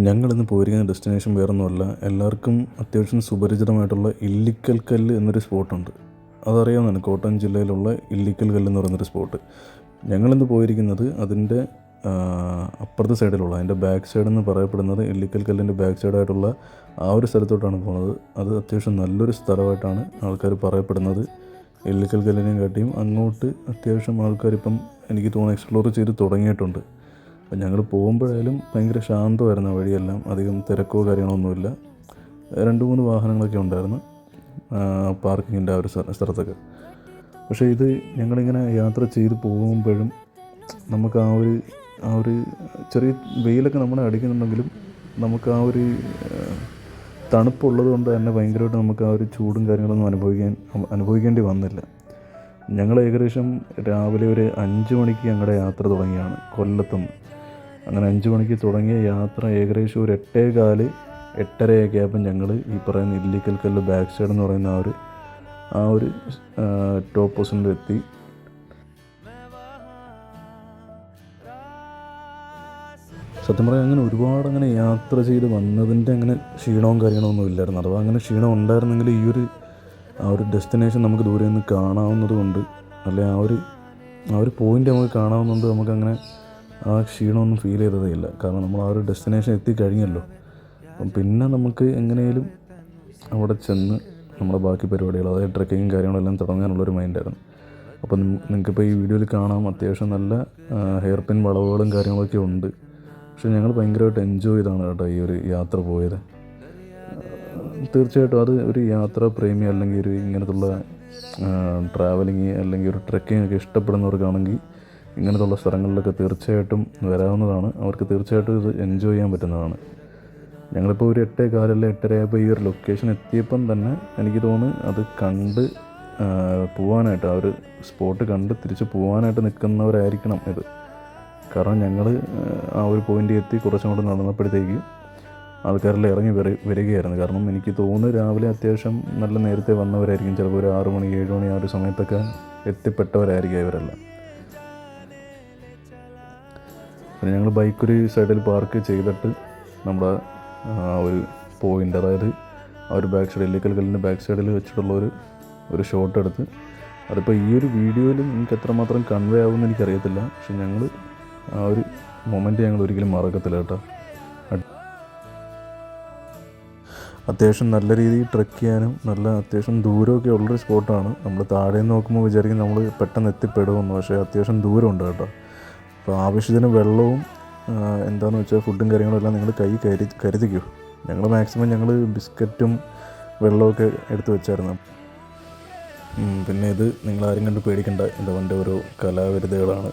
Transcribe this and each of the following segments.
ഞങ്ങളിന്ന് പോയിരിക്കുന്ന ഡെസ്റ്റിനേഷൻ വേറൊന്നുമല്ല, എല്ലാവർക്കും അത്യാവശ്യം സുപരിചിതമായിട്ടുള്ള ഇല്ലിക്കൽ കല്ല് എന്നൊരു സ്പോട്ടുണ്ട്. അതറിയാവുന്നതാണ്, കോട്ടയം ജില്ലയിലുള്ള ഇല്ലിക്കൽ കല്ല് എന്ന് പറയുന്നൊരു സ്പോട്ട്. ഞങ്ങളിന്ന് പോയിരിക്കുന്നത് അതിൻ്റെ അപ്പുറത്തെ സൈഡിലുള്ള, അതിൻ്റെ ബാക്ക് സൈഡെന്ന് പറയപ്പെടുന്നത് ഇല്ലിക്കൽ കല്ലിൻ്റെ ബാക്ക് സൈഡായിട്ടുള്ള ആ ഒരു സ്ഥലത്തോട്ടാണ് പോകുന്നത്. അത് അത്യാവശ്യം നല്ലൊരു സ്ഥലമായിട്ടാണ് ആൾക്കാർ പറയപ്പെടുന്നത്. ഇല്ലിക്കൽ കല്ലിനെയും കാട്ടിയും അങ്ങോട്ട് അത്യാവശ്യം ആൾക്കാരിപ്പം എനിക്ക് തോന്നുന്നു എക്സ്പ്ലോർ ചെയ്ത് തുടങ്ങിയിട്ടുണ്ട്. അപ്പം ഞങ്ങൾ പോകുമ്പോഴായാലും ഭയങ്കര ശാന്തമായിരുന്നു വഴിയെല്ലാം, അധികം തിരക്കോ കാര്യങ്ങളൊന്നുമില്ല. 2-3 വാഹനങ്ങളൊക്കെ ഉണ്ടായിരുന്നു പാർക്കിങ്ങിൻ്റെ ആ ഒരു സ്ഥലത്തൊക്കെ. പക്ഷേ ഇത് ഞങ്ങളിങ്ങനെ യാത്ര ചെയ്ത് പോകുമ്പോഴും നമുക്ക് ആ ഒരു ചെറിയ വെയിലൊക്കെ നമ്മളെ അടിക്കുന്നുണ്ടെങ്കിലും നമുക്ക് ആ ഒരു തണുപ്പുള്ളത് കൊണ്ട് തന്നെ ഭയങ്കരമായിട്ട് നമുക്ക് ആ ഒരു ചൂടും കാര്യങ്ങളൊന്നും അനുഭവിക്കേണ്ടി വന്നില്ല. ഞങ്ങൾ ഏകദേശം രാവിലെ ഒരു 5 മണിക്ക് ഞങ്ങളുടെ യാത്ര തുടങ്ങിയാണ് കൊല്ലത്തുനിന്ന്. അങ്ങനെ 5 മണിക്ക് തുടങ്ങിയ യാത്ര ഏകദേശം ഒരു 8:15-8:30 ആയപ്പോൾ ഞങ്ങൾ ഈ പറയുന്ന ഇല്ലിക്കൽ കല്ല് ബാക്ക് സൈഡ് എന്ന് പറയുന്ന ആ ഒരു ടോപ്പ് പൊസിഷനിലെത്തി. സത്യം പറയാൻ അങ്ങനെ ഒരുപാട് യാത്ര ചെയ്ത് വന്നതിൻ്റെ അങ്ങനെ ക്ഷീണവും കാര്യങ്ങളൊന്നും ഇല്ലായിരുന്നു. അഥവാ അങ്ങനെ ക്ഷീണം ഉണ്ടായിരുന്നെങ്കിൽ ആ ഒരു ഡെസ്റ്റിനേഷൻ നമുക്ക് ദൂരെ നിന്ന് കാണാവുന്നത് കൊണ്ട്, അല്ലെ ആ ഒരു പോയിൻ്റ് നമുക്ക് കാണാവുന്നതുകൊണ്ട് നമുക്കങ്ങനെ ആ ക്ഷീണമൊന്നും ഫീൽ ചെയ്തതേ ഇല്ല. കാരണം നമ്മൾ ആ ഒരു ഡെസ്റ്റിനേഷൻ എത്തിക്കഴിഞ്ഞല്ലോ. അപ്പം പിന്നെ നമുക്ക് എങ്ങനെയും അവിടെ ചെന്ന് നമ്മുടെ ബാക്കി പരിപാടികൾ, അതായത് ട്രെക്കിങ്ങും കാര്യങ്ങളെല്ലാം തുടങ്ങാനുള്ളൊരു മൈൻഡായിരുന്നു. അപ്പം നിങ്ങൾക്കിപ്പോൾ ഈ വീഡിയോയിൽ കാണാം, അത്യാവശ്യം നല്ല ഹെയർ പിൻ വളവുകളും കാര്യങ്ങളൊക്കെ ഉണ്ട്. പക്ഷേ ഞങ്ങൾ ഭയങ്കരമായിട്ട് എൻജോയ് ചെയ്താണ് കേട്ടോ ഈ ഒരു യാത്ര പോയത്. തീർച്ചയായിട്ടും അത് ഒരു യാത്രാ പ്രേമി അല്ലെങ്കിൽ ഒരു ഇങ്ങനത്തുള്ള ട്രാവലിങ് അല്ലെങ്കിൽ ഒരു ട്രെക്കിംഗ് ഒക്കെ ഇഷ്ടപ്പെടുന്നവർക്കാണെങ്കിൽ ഇങ്ങനത്തുള്ള സ്ഥലങ്ങളിലൊക്കെ തീർച്ചയായിട്ടും വരാവുന്നതാണ്. അവർക്ക് തീർച്ചയായിട്ടും ഇത് എൻജോയ് ചെയ്യാൻ പറ്റുന്നതാണ്. ഞങ്ങളിപ്പോൾ ഒരു 8:15 8:30 ആയപ്പോൾ ഈ ഒരു ലൊക്കേഷൻ എത്തിയപ്പം തന്നെ എനിക്ക് തോന്നുന്നു അത് കണ്ട് പോകാനായിട്ട്, ആ ഒരു സ്പോട്ട് കണ്ട് തിരിച്ച് പോകാനായിട്ട് നിൽക്കുന്നവരായിരിക്കണം ഇത്. കാരണം ഞങ്ങൾ ആ ഒരു പോയിൻ്റ് എത്തി കുറച്ചും കൂടെ നടന്നപ്പോഴത്തേക്ക് ആൾക്കാരെല്ലാം ഇറങ്ങി വരികയായിരുന്നു. കാരണം എനിക്ക് തോന്നുന്നു രാവിലെ അത്യാവശ്യം നല്ല നേരത്തെ വന്നവരായിരിക്കും. ചിലപ്പോൾ ഒരു 6 മണി 7 മണി ആ ഒരു സമയത്തൊക്കെ എത്തിപ്പെട്ടവരായിരിക്കും ഇവരെല്ലാം. പിന്നെ ഞങ്ങൾ ബൈക്ക് ഒരു സൈഡിൽ പാർക്ക് ചെയ്തിട്ട് നമ്മുടെ ആ ഒരു പോയിൻ്റ്, അതായത് ആ ഒരു ബാക്ക് സൈഡ് ഇല്ലിക്കൽ കല്ലിൻ്റെ ബാക്ക് സൈഡിൽ വെച്ചിട്ടുള്ള ഒരു ഷോട്ട് എടുത്ത്, അതിപ്പോൾ ഈ ഒരു വീഡിയോയിൽ എനിക്ക് എത്രമാത്രം കൺവേ ആവുമെന്ന് എനിക്കറിയത്തില്ല. പക്ഷെ ഞങ്ങൾ ആ ഒരു മൊമെൻറ്റ് ഞങ്ങൾ ഒരിക്കലും മറക്കത്തില്ല കേട്ടോ. അത്യാവശ്യം നല്ല രീതിയിൽ ട്രെക്ക് ചെയ്യാനും നല്ല അത്യാവശ്യം ദൂരമൊക്കെ ഉള്ളൊരു സ്പോട്ടാണ്. നമ്മൾ താഴെ നിന്ന് നോക്കുമ്പോൾ വിചാരിക്കും നമ്മൾ പെട്ടെന്ന് എത്തിപ്പെടുമെന്ന്, പക്ഷേ അത്യാവശ്യം ദൂരമുണ്ട് കേട്ടോ. അപ്പോൾ ആവശ്യത്തിന് വെള്ളവും എന്താണെന്ന് വെച്ചാൽ ഫുഡും കാര്യങ്ങളും എല്ലാം നിങ്ങൾ കരുതിക്കൂ. ഞങ്ങൾ മാക്സിമം ബിസ്ക്കറ്റും വെള്ളമൊക്കെ എടുത്ത് വെച്ചായിരുന്നു. പിന്നെ ഇത് നിങ്ങളാരും കണ്ട് പേടിക്കണ്ട, ഇതവൻ്റെ ഓരോ കലാവിരുദ്ധകളാണ്.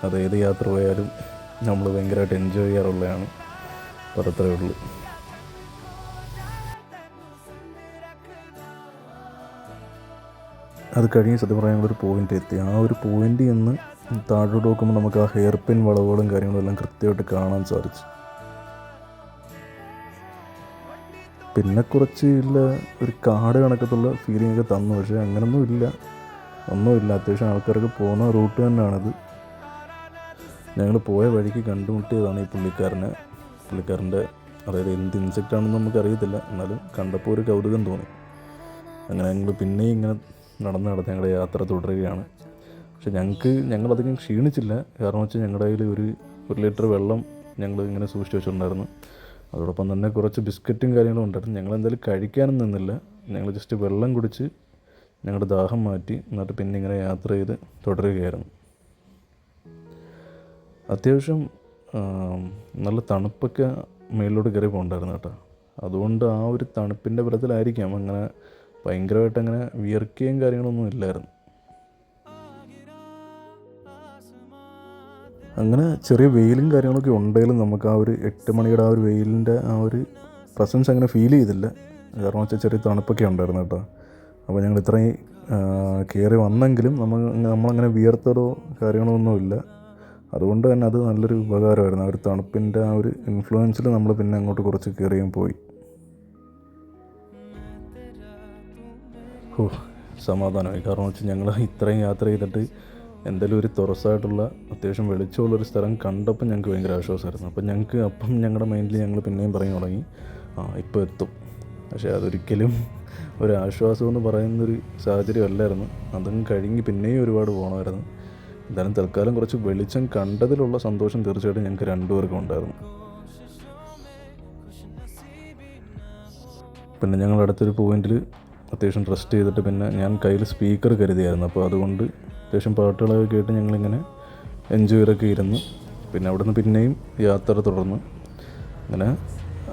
അത് ഏത് യാത്ര പോയാലും നമ്മൾ ഭയങ്കരമായിട്ട് എൻജോയ് ചെയ്യാറുള്ളതാണ്. അപ്പോൾ അത്രയേ ഉള്ളൂ. അത് കഴിഞ്ഞ് സത്യം പറയാൻ ഞങ്ങളൊരു പോയിൻ്റ് എത്തി. ആ ഒരു പോയിൻ്റിൽ നിന്ന് താഴോട്ട് നോക്കുമ്പോൾ നമുക്ക് ആ ഹെയർ പിൻ വളവുകളും കാര്യങ്ങളും എല്ലാം കൃത്യമായിട്ട് കാണാൻ സാധിച്ചു. പിന്നെ കുറച്ച് ഒരു കാട് കണക്കത്തുള്ള ഫീലിംഗ് ഒക്കെ തന്നു. പക്ഷേ അങ്ങനൊന്നുമില്ല. അത്യാവശ്യം ആൾക്കാരൊക്കെ പോകുന്ന റൂട്ട് തന്നെയാണിത്. ഞങ്ങൾ പോയ വഴിക്ക് കണ്ടുമുട്ടിയതാണ് ഈ പുള്ളിക്കാരൻ്റെ അതായത് എന്ത് ഇൻസെക്റ്റാണെന്ന് നമുക്കറിയത്തില്ല, എന്നാലും കണ്ടപ്പോൾ ഒരു കൗതുകം തോന്നി. അങ്ങനെ ഞങ്ങൾ പിന്നെയും ഇങ്ങനെ നടന്ന് ഞങ്ങളുടെ യാത്ര തുടരുകയാണ്. പക്ഷെ ഞങ്ങളധികം ക്ഷീണിച്ചില്ല. കാരണം വെച്ചാൽ ഞങ്ങളുടെ കയ്യിൽ ഒരു ലിറ്റർ വെള്ളം ഞങ്ങൾ ഇങ്ങനെ സൂക്ഷിച്ച് വെച്ചിട്ടുണ്ടായിരുന്നു. അതോടൊപ്പം തന്നെ കുറച്ച് ബിസ്ക്കറ്റും കാര്യങ്ങളും ഉണ്ടായിരുന്നു. ഞങ്ങളെന്തായാലും കഴിക്കാനും നിന്നില്ല. ഞങ്ങൾ ജസ്റ്റ് വെള്ളം കുടിച്ച് ഞങ്ങളുടെ ദാഹം മാറ്റി, എന്നിട്ട് പിന്നെ ഇങ്ങനെ യാത്ര ചെയ്ത് തുടരുകയായിരുന്നു. അത്യാവശ്യം നല്ല തണുപ്പൊക്കെ മേളിലോട്ട് കയറി പോകണ്ടായിരുന്നു കേട്ടോ. അതുകൊണ്ട് ആ ഒരു തണുപ്പിൻ്റെ ബലത്തിലായിരിക്കാം അങ്ങനെ ഭയങ്കരമായിട്ട് അങ്ങനെ വിയർക്കുകയും കാര്യങ്ങളൊന്നും ഇല്ലായിരുന്നു. അങ്ങനെ ചെറിയ വെയിലും കാര്യങ്ങളൊക്കെ ഉണ്ടെങ്കിലും നമുക്ക് ആ ഒരു 8 മണിയുടെ ആ ഒരു വെയിലിൻ്റെ ആ ഒരു പ്രസൻസ് അങ്ങനെ ഫീൽ ചെയ്തില്ല. കാരണം വെച്ചാൽ ചെറിയ തണുപ്പൊക്കെ ഉണ്ടായിരുന്നു കേട്ടോ. അപ്പോൾ ഞങ്ങൾ ഇത്രയും കയറി വന്നെങ്കിലും നമ്മളങ്ങനെ വിയർത്തതോ കാര്യങ്ങളോ ഒന്നുമില്ല. അതുകൊണ്ട് തന്നെ അത് നല്ലൊരു ഉപകാരമായിരുന്നു. ആ ഒരു തണുപ്പിൻ്റെ ആ ഒരു ഇൻഫ്ലുവൻസിൽ നമ്മൾ പിന്നെ അങ്ങോട്ട് കുറച്ച് കയറിയും പോയി. സമാധാനമായി. കാരണം വെച്ചാൽ ഞങ്ങൾ ഇത്രയും യാത്ര ചെയ്തിട്ട് എന്തായാലും ഒരു തുറസായിട്ടുള്ള അത്യാവശ്യം വെളിച്ചമുള്ളൊരു സ്ഥലം കണ്ടപ്പോൾ ഞങ്ങൾക്ക് ഭയങ്കര ആശ്വാസമായിരുന്നു. അപ്പം ഞങ്ങളുടെ മൈൻഡിൽ ഞങ്ങൾ പിന്നെയും പറഞ്ഞു തുടങ്ങി, ഇപ്പോൾ എത്തും. പക്ഷേ അതൊരിക്കലും ഒരു ആശ്വാസമെന്ന് പറയുന്നൊരു സാഹചര്യം അല്ലായിരുന്നു. അതും കഴിഞ്ഞ് പിന്നെയും ഒരുപാട് പോകണമായിരുന്നു. എന്തായാലും തൽക്കാലം കുറച്ച് വെളിച്ചം കണ്ടതിലുള്ള സന്തോഷം തീർച്ചയായിട്ടും ഞങ്ങൾക്ക് രണ്ടുപേർക്കും ഉണ്ടായിരുന്നു. പിന്നെ ഞങ്ങൾ അടുത്തൊരു പോയിന്റിൽ അത്യാവശ്യം റെസ്റ്റ് ചെയ്തിട്ട് പിന്നെ ഞാൻ കയ്യിൽ സ്പീക്കർ കരുതിയായിരുന്നു. അപ്പോൾ അതുകൊണ്ട് അത്യാവശ്യം പാട്ടുകളൊക്കെ കേട്ട് ഞങ്ങളിങ്ങനെ എൻജോയ് ചെയ്തൊക്കെ ഇരുന്ന് പിന്നെ അവിടുന്ന് പിന്നെയും യാത്ര തുടർന്ന് അങ്ങനെ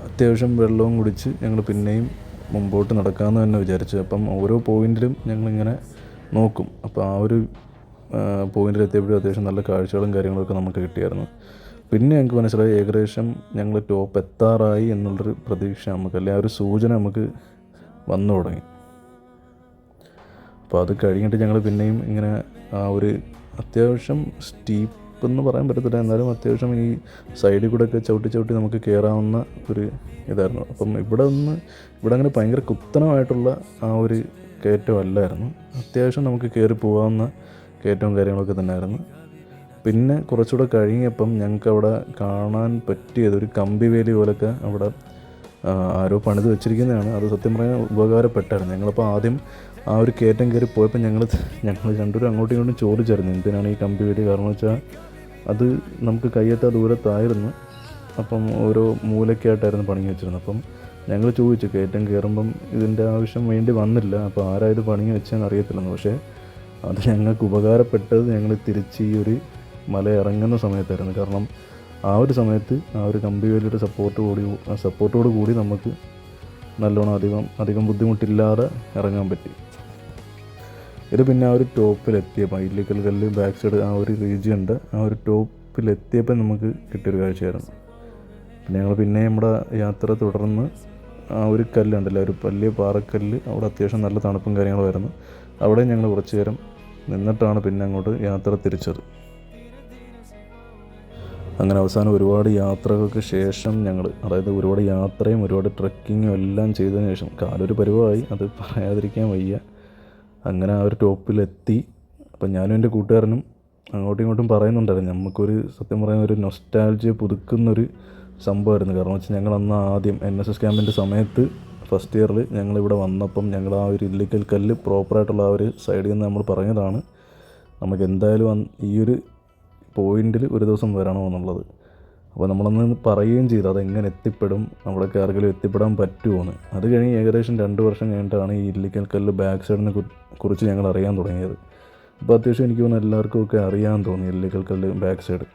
അത്യാവശ്യം വെള്ളവും കുടിച്ച് ഞങ്ങൾ പിന്നെയും മുമ്പോട്ട് നടക്കാമെന്ന് തന്നെ വിചാരിച്ചു. അപ്പം ഓരോ പോയിന്റിലും ഞങ്ങളിങ്ങനെ നോക്കും. അപ്പോൾ ആ ഒരു പോയിന്റിലെത്തിയപ്പോഴും അത്യാവശ്യം നല്ല കാഴ്ചകളും കാര്യങ്ങളൊക്കെ നമുക്ക് കിട്ടിയായിരുന്നു. പിന്നെ ഞങ്ങൾക്ക് മനസ്സിലായി ഏകദേശം ഞങ്ങൾ ടോപ്പ് എത്താറായി എന്നുള്ളൊരു പ്രതീക്ഷ നമുക്ക്, അല്ലെങ്കിൽ ആ ഒരു സൂചന നമുക്ക് വന്നു തുടങ്ങി. അപ്പോൾ അത് കഴിഞ്ഞിട്ട് ഞങ്ങൾ പിന്നെയും ഇങ്ങനെ ആ ഒരു അത്യാവശ്യം സ്റ്റീപ്പ് എന്ന് പറയാൻ പറ്റത്തില്ല, എന്നാലും അത്യാവശ്യം ഈ സൈഡിൽ കൂടെ ഒക്കെ ചവിട്ടി നമുക്ക് കയറാവുന്ന ഒരു ഇതായിരുന്നു. അപ്പം ഇവിടെ അങ്ങനെ ഭയങ്കര കുത്തനമായിട്ടുള്ള ആ ഒരു കയറ്റം അല്ലായിരുന്നു. അത്യാവശ്യം നമുക്ക് കയറി പോകാവുന്ന കയറ്റവും കാര്യങ്ങളൊക്കെ തന്നെയായിരുന്നു. പിന്നെ കുറച്ചുകൂടെ കഴിഞ്ഞപ്പം ഞങ്ങൾക്ക് അവിടെ കാണാൻ പറ്റിയത് ഒരു കമ്പി വേലി പോലൊക്കെ അവിടെ ആരോ പണിത് വെച്ചിരിക്കുന്നതാണ്. അത് സത്യം പറഞ്ഞാൽ ഉപകാരപ്പെട്ടായിരുന്നു. ഞങ്ങളിപ്പോൾ ആദ്യം ആ ഒരു കയറ്റം കയറി പോയപ്പോൾ ഞങ്ങൾ രണ്ടുപേരും അങ്ങോട്ടും ഇങ്ങോട്ടും ചോദിച്ചായിരുന്നു എന്തിനാണ് ഈ കമ്പി വേലി. കാരണം വെച്ചാൽ അത് നമുക്ക് കയ്യെത്താ ദൂരത്തായിരുന്നു. അപ്പം ഓരോ മൂലയ്ക്കായിട്ടായിരുന്നു പണി വെച്ചിരുന്നത്. അപ്പം ഞങ്ങൾ ചോദിച്ചു കയറ്റം കയറുമ്പം ഇതിൻ്റെ ആവശ്യം വേണ്ടി വന്നില്ല, അപ്പോൾ ആരാ ഇത് പണി വെച്ചതെന്ന് അറിയത്തില്ലെന്ന്. പക്ഷേ അത് ഞങ്ങൾക്ക് ഉപകാരപ്പെട്ടത് ഞങ്ങൾ തിരിച്ച് ഈ ഒരു മല ഇറങ്ങുന്ന സമയത്തായിരുന്നു. കാരണം ആ ഒരു സമയത്ത് ആ ഒരു കമ്പി വേലിയുടെ സപ്പോർട്ടോട് കൂടി നമുക്ക് നല്ലോണം അധികം ബുദ്ധിമുട്ടില്ലാതെ ഇറങ്ങാൻ പറ്റി. ഇത് പിന്നെ ആ ഒരു ടോപ്പിലെത്തിയപ്പോൾ ഇല്ലിക്കൽ കല്ല് ബാക്ക് സൈഡ് ആ ഒരു റീജിയൻ്റെ ആ ഒരു ടോപ്പിലെത്തിയപ്പോൾ നമുക്ക് കിട്ടിയൊരു കാഴ്ചയായിരുന്നു. പിന്നെ ഞങ്ങൾ പിന്നെ നമ്മുടെ യാത്ര തുടർന്ന് ആ ഒരു കല്ലുണ്ടല്ലോ, ഒരു വലിയ പാറക്കല്ല്, അവിടെ അത്യാവശ്യം നല്ല തണുപ്പും കാര്യങ്ങളുമായിരുന്നു. അവിടെ ഞങ്ങൾ കുറച്ച് നേരം നിന്നിട്ടാണ് പിന്നെ അങ്ങോട്ട് യാത്ര തിരിച്ചത്. അങ്ങനെ അവസാനം ഒരുപാട് യാത്രകൾക്ക് ശേഷം അതായത് ഒരുപാട് യാത്രയും ഒരുപാട് ട്രക്കിങ്ങും എല്ലാം ചെയ്തതിന് ശേഷം കാലൊരു പരുവമായി, അത് പറയാതിരിക്കാൻ വയ്യ. അങ്ങനെ ആ ഒരു ടോപ്പിലെത്തി. അപ്പം ഞാനും എൻ്റെ കൂട്ടുകാരനും അങ്ങോട്ടും ഇങ്ങോട്ടും പറയുന്നുണ്ടായിരുന്നു നമുക്കൊരു സത്യം പറയുന്ന ഒരു നൊസ്റ്റാൾജിയ പുതുക്കുന്നൊരു സംഭവമായിരുന്നു. കാരണം വെച്ചാൽ ഞങ്ങൾ അന്ന് ആദ്യം NSS ക്യാമ്പിൻ്റെ സമയത്ത് ഫസ്റ്റ് ഇയറിൽ ഞങ്ങളിവിടെ വന്നപ്പം ഞങ്ങൾ ആ ഒരു ഇല്ലിക്കൽ കല്ല് പ്രോപ്പറായിട്ടുള്ള ആ ഒരു സൈഡിൽ നിന്ന് നമ്മൾ പറഞ്ഞതാണ് നമുക്ക് എന്തായാലും ഈ ഒരു പോയിന്റിൽ ഒരു ദിവസം വരണമെന്നുള്ളത്. അപ്പോൾ നമ്മളന്ന് പറയുകയും ചെയ്തു അതെങ്ങനെ എത്തിപ്പെടും, നമ്മളൊക്കെ ആർക്കെങ്കിലും എത്തിപ്പെടാൻ പറ്റുമോയെന്ന്. അത് കഴിഞ്ഞ് ഏകദേശം 2 വർഷം കഴിഞ്ഞിട്ടാണ് ഈ ഇല്ലിക്കൽ കല്ല് ബാക്ക് സൈഡിനെ കുറിച്ച് ഞങ്ങൾ അറിയാൻ തുടങ്ങിയത്. അപ്പോൾ അത്യാവശ്യം എനിക്ക് തോന്നുന്നു എല്ലാവർക്കും ഒക്കെ അറിയാൻ തോന്നി ഇല്ലിക്കൽ കല്ല് ബാക്ക് സൈഡ്.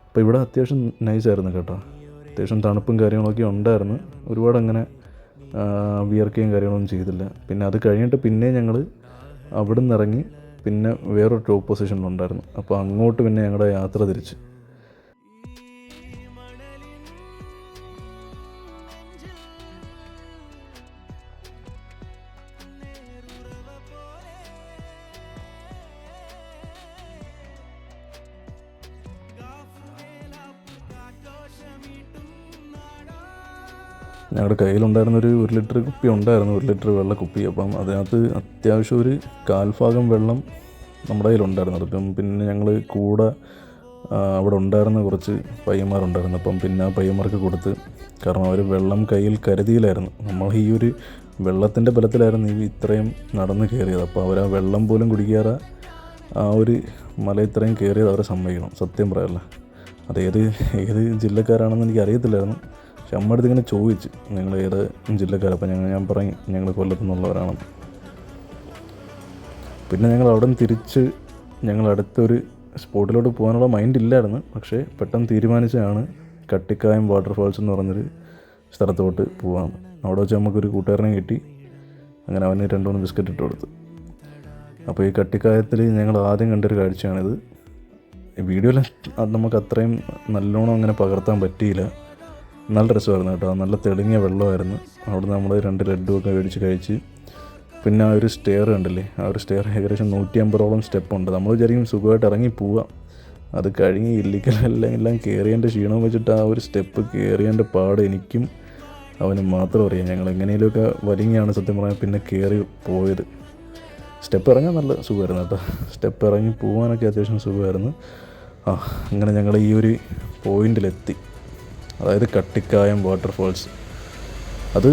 അപ്പോൾ ഇവിടെ അത്യാവശ്യം നൈസായിരുന്നു കേട്ടോ. അത്യാവശ്യം തണുപ്പും കാര്യങ്ങളൊക്കെ ഉണ്ടായിരുന്നു. ഒരുപാട് അങ്ങനെ വിയർക്കുകയും കാര്യങ്ങളൊന്നും ചെയ്തില്ല. പിന്നെ അത് കഴിഞ്ഞിട്ട് പിന്നെ ഞങ്ങൾ അവിടെ നിന്ന് ഇറങ്ങി പിന്നെ വേറൊരു ടോപ്പ് പൊസിഷനിലുണ്ടായിരുന്നു. അപ്പോൾ അങ്ങോട്ട് പിന്നെ ഞങ്ങളുടെ യാത്ര തിരിച്ച്. ഞങ്ങളുടെ കയ്യിലുണ്ടായിരുന്നൊരു 1 ലിറ്റർ കുപ്പി ഉണ്ടായിരുന്നു, 1 ലിറ്റർ വെള്ള കുപ്പി. അപ്പം അതിനകത്ത് അത്യാവശ്യം ഒരു 1/4 ഭാഗം വെള്ളം നമ്മുടെ കയ്യിലുണ്ടായിരുന്നു. അപ്പം പിന്നെ ഞങ്ങൾ കൂടെ അവിടെ ഉണ്ടായിരുന്ന കുറച്ച് പയ്യന്മാരുണ്ടായിരുന്നു. അപ്പം പിന്നെ ആ പയ്യന്മാർക്ക് കൊടുത്ത്, കാരണം അവർ വെള്ളം കയ്യിൽ കരുതിയില്ലായിരുന്നു. നമ്മൾ ഈ ഒരു വെള്ളത്തിൻ്റെ ബലത്തിലായിരുന്നു ഇത്രയും നടന്ന് കയറിയത്. അപ്പോൾ അവർ ആ വെള്ളം പോലും കുടിക്കാതെ ആ ഒരു മല ഇത്രയും കയറിയത് അവരെ സമ്മതിക്കണം, സത്യം പറയല്ല. ഏത് ജില്ലക്കാരാണെന്ന് എനിക്ക് അറിയത്തില്ലായിരുന്നു. പക്ഷെ അമ്മ അടുത്ത് ഇങ്ങനെ ചോദിച്ചു നിങ്ങൾ ഏത് ജില്ലക്കാരാണ്. അപ്പം ഞാൻ പറയും ഞങ്ങൾ കൊല്ലത്തു നിന്നുള്ളവരാണെന്ന്. പിന്നെ ഞങ്ങൾ അവിടെ നിന്ന് തിരിച്ച് ഞങ്ങൾ അടുത്തൊരു സ്പോട്ടിലോട്ട് പോകാനുള്ള മൈൻഡ് ഇല്ലായിരുന്നു. പക്ഷേ പെട്ടെന്ന് തീരുമാനിച്ചതാണ് കട്ടിക്കായം വാട്ടർഫാൾസ് എന്ന് പറഞ്ഞൊരു സ്ഥലത്തോട്ട് പോകാമെന്ന്. അവിടെ വെച്ച് നമുക്കൊരു കൂട്ടുകാരനെ കിട്ടി. അങ്ങനെ അവന് 2-3 ബിസ്ക്കറ്റ് ഇട്ട് കൊടുത്തു. അപ്പോൾ ഈ കട്ടിക്കായത്തിൽ ഞങ്ങൾ ആദ്യം കണ്ടൊരു കാഴ്ചയാണിത്. വീഡിയോയിൽ നമുക്ക് അത്രയും നല്ലോണം അങ്ങനെ പകർത്താൻ പറ്റിയില്ല. നല്ല രസമായിരുന്നു കേട്ടോ. നല്ല തെളിഞ്ഞ വെള്ളമായിരുന്നു. അവിടെ നമ്മൾ 2 ലഡ്ഡു ഒക്കെ മേടിച്ച് കഴിച്ച് പിന്നെ ആ ഒരു സ്റ്റെയർ കണ്ടില്ലേ, ആ ഒരു സ്റ്റെയർ ഏകദേശം 150ഓളം സ്റ്റെപ്പുണ്ട്. നമ്മൾ വിചാരിക്കും സുഖമായിട്ട് ഇറങ്ങി പോവാം. അത് കഴിഞ്ഞ് ഇല്ലിക്കലെല്ലാം കയറിയതിൻ്റെ ക്ഷീണം വെച്ചിട്ട് ആ ഒരു സ്റ്റെപ്പ് കയറിയതിൻ്റെ പാട് എനിക്കും അവന് മാത്രം അറിയാം. ഞങ്ങൾ എങ്ങനെയൊക്കെ വലിഞ്ഞാണ് സത്യം പറയാൻ പിന്നെ കയറി പോയത്. സ്റ്റെപ്പ് ഇറങ്ങാൻ നല്ല സുഖമായിരുന്നു കേട്ടോ. സ്റ്റെപ്പ് ഇറങ്ങി പോകാനൊക്കെ അത്യാവശ്യം സുഖമായിരുന്നു. അങ്ങനെ ഞങ്ങൾ ഈ ഒരു പോയിൻ്റിലെത്തി, അതായത് കട്ടിക്കായം വാട്ടർഫോൾസ്. അത്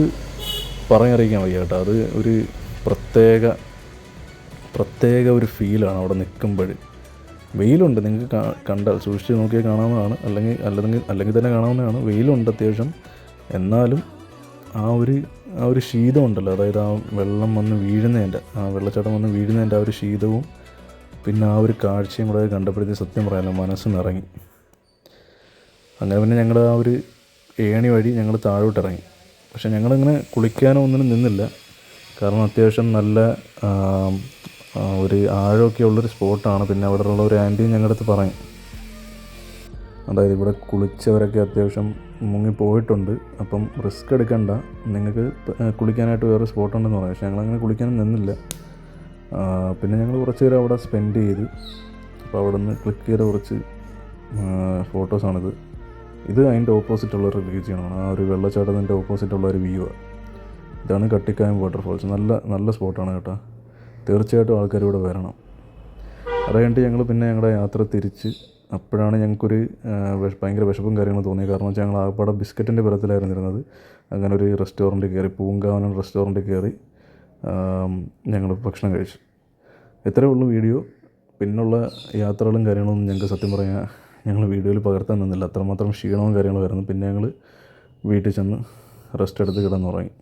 പറഞ്ഞറിയിക്കാൻ വയ്യ കേട്ടോ. അത് ഒരു പ്രത്യേക ഒരു ഫീലാണ് അവിടെ നിൽക്കുമ്പോൾ. വെയിലുണ്ട്, നിങ്ങൾക്ക് കണ്ടാൽ സൂക്ഷിച്ച് നോക്കിയാൽ കാണാവുന്നതാണ്, അല്ലെങ്കിൽ തന്നെ കാണാവുന്നതാണ്. വെയിലുണ്ട് അത്യാവശ്യം. എന്നാലും ആ ഒരു ശീതം ഉണ്ടല്ലോ, അതായത് ആ വെള്ളം വന്ന് വീഴുന്നതിൻ്റെ, ആ വെള്ളച്ചാട്ടം വന്ന് വീഴുന്നതിൻ്റെ ആ ഒരു ശീതവും പിന്നെ ആ ഒരു കാഴ്ചയും കൂടെ കണ്ടപ്പോഴത്തേക്ക് സത്യം പറയാമല്ലോ മനസ്സ് നിറങ്ങി. അങ്ങനെ പിന്നെ ഞങ്ങൾ ആ ഒരു ഏണി വഴി ഞങ്ങൾ താഴോട്ടിറങ്ങി. പക്ഷേ ഞങ്ങളിങ്ങനെ കുളിക്കാനോ ഒന്നിനും നിന്നില്ല. കാരണം അത്യാവശ്യം നല്ല ഒരു ആഴമൊക്കെ ഉള്ളൊരു സ്പോട്ടാണ്. പിന്നെ അവിടെ ഉള്ള ഒരു ആൻറ്റിയും ഞങ്ങളുടെ അടുത്ത് പറഞ്ഞു, അതായത് ഇവിടെ കുളിച്ചവരൊക്കെ അത്യാവശ്യം മുങ്ങിപ്പോയിട്ടുണ്ട്, അപ്പം റിസ്ക് എടുക്കണ്ട, നിങ്ങൾക്ക് കുളിക്കാനായിട്ട് വേറെ സ്പോട്ടുണ്ടെന്ന് പറഞ്ഞു. പക്ഷേ ഞങ്ങളങ്ങനെ കുളിക്കാനും നിന്നില്ല. പിന്നെ ഞങ്ങൾ കുറച്ച് നേരം അവിടെ സ്പെൻഡ് ചെയ്ത്. അപ്പോൾ അവിടെ നിന്ന് ക്ലിക്ക് ചെയ്ത കുറച്ച് ഫോട്ടോസാണിത്. ഇത് അതിൻ്റെ ഓപ്പോസിറ്റുള്ളൊരു റീജിയനാണ്. ആ ഒരു വെള്ളച്ചാട്ടത്തിൻ്റെ ഓപ്പോസിറ്റുള്ള ഒരു വ്യൂ ആണ്. ഇതാണ് കട്ടിക്കായം വാട്ടർഫോൾസ്. നല്ല സ്പോട്ടാണ് കേട്ടോ. തീർച്ചയായിട്ടും ആൾക്കാർ ഇവിടെ വരണം. അത് കഴിഞ്ഞിട്ട് ഞങ്ങൾ പിന്നെ ഞങ്ങളുടെ യാത്ര തിരിച്ച്. അപ്പോഴാണ് ഞങ്ങൾക്കൊരു ഭയങ്കര വിശപ്പും കാര്യങ്ങളും തോന്നിയത്. കാരണം വെച്ചാൽ ഞങ്ങൾ ആകപ്പാടെ ബിസ്ക്കറ്റിൻ്റെ പുറത്തിലായിരുന്നു ഇരുന്നത്. അങ്ങനെ ഒരു റെസ്റ്റോറൻറ്റിൽ കയറി, പൂങ്കാവനം റെസ്റ്റോറൻറ്റിൽ കയറി ഞങ്ങൾ ഭക്ഷണം കഴിച്ചു. ഇത്രയേ ഉള്ളൂ വീഡിയോ. പിന്നുള്ള യാത്രകളും കാര്യങ്ങളൊന്നും ഞങ്ങൾക്ക് സത്യം പറഞ്ഞാൽ ഞങ്ങൾ വീഡിയോയിൽ പകർത്താൻ നിന്നില്ല. അത്രമാത്രം ക്ഷീണവും കാര്യങ്ങളും ആയിരുന്നു. പിന്നെ ഞങ്ങൾ വീട്ടിൽ ചെന്ന് റെസ്റ്റ് എടുത്ത് കിടന്നുറങ്ങി.